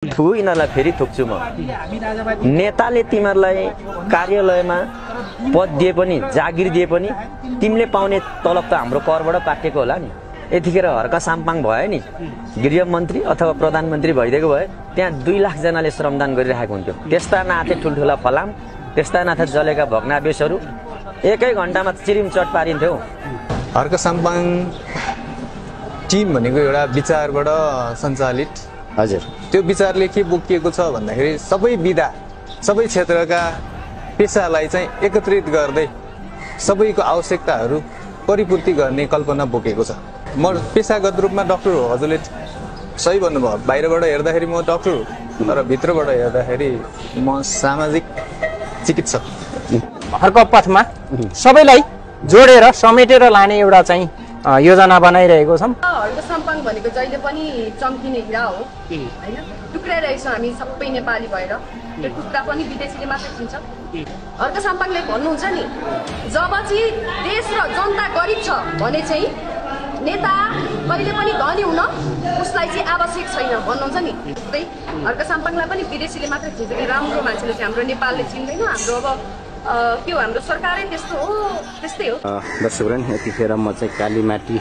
थु यिनीहरूलाई फेरि थुक्छु म। नेताले तिमीहरूलाई कार्यालयमा पद दिए पनि जागिर दिए पनि तिमीले पाउने तलब त हाम्रो करबाट काटेको होला नि। यतिखेर हर्का साम्पाङ भयो नि गृहमन्त्री अथवा प्रधानमन्त्री भइदिएको भए त्यहाँ 2 लाख जनाले श्रमदान गरिरहेको हुन्थ्यो। त्यस्ता नाथे ठुल्ठुला फलाम, त्यस्ता नाथे जलेका भग्नावेशहरू 1 घण्टामा चिरिमचट पारिन्थ्यो। हर्का साम्पाङ टिम भनेको एउटा विचारबाट सञ्चालित, हजुर, त्यो विचारले के बोकिएको छ भन्दाखेरि सबै विधा सबै क्षेत्रका पेसालाई चाहिँ एकत्रित गर्दै सबैको आवश्यकताहरू परिपूर्ति गर्ने कल्पना बोकेको छ। म पेसागत रूपमा डाक्टर हो, हजुरले सही भन्नुभयो। बाहिरबाट हेर्दाखेरि म डाक्टर हो, तर भित्रबाट हेर्दाखेरि म सामाजिक चिकित्सक। हर्का पथमा सबैलाई जोडेर समेटेर लाने एउटा चाहिँ योजना बनाइरहेको छौँ। हर्का साम्पाङ भनेको जहिले पनि चम्किने हिरा हो हैन, टुक्राइरहेछौँ हामी सबै नेपाली भएर। त्यो टुक्रा पनि विदेशीले मात्रै चिन्छ। हर्का साम्पाङले भन्नुहुन्छ नि, जब चाहिँ देश र जनता गरिब छ भने चाहिँ नेता कहिले पनि धनी हुन उसलाई चाहिँ आवश्यक छैन भन्नुहुन्छ नि। त्यस्तै हर्का साम्पाङलाई पनि विदेशीले मात्रै चिन्छ कि राम्रो मान्छेले चाहिँ हाम्रो नेपालले चिन्दैन। हाम्रो अब के हो, हाम्रो सरकारै त्यस्तो हो, त्यस्तै हो। दर्शकवृन्द, यतिखेर म चाहिँ कालीमाटी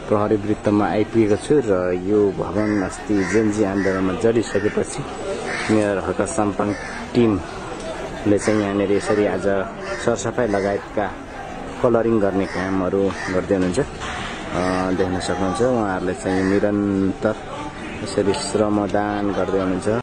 प्रहरी वृत्तमा आइपुगेको छु र यो भवन अस्ति जेनजी आन्दोलनमा जडिसकेपछि मेयर हर्का साम्पाङ टिमले चाहिँ यहाँनिर यसरी आज सरसफाई लगायतका कलरिङ गर्ने कामहरू गर्दै हुनुहुन्छ। देख्न सक्नुहुन्छ उहाँहरूले चाहिँ निरन्तर यसरी श्रमदान गर्दै हुनुहुन्छ।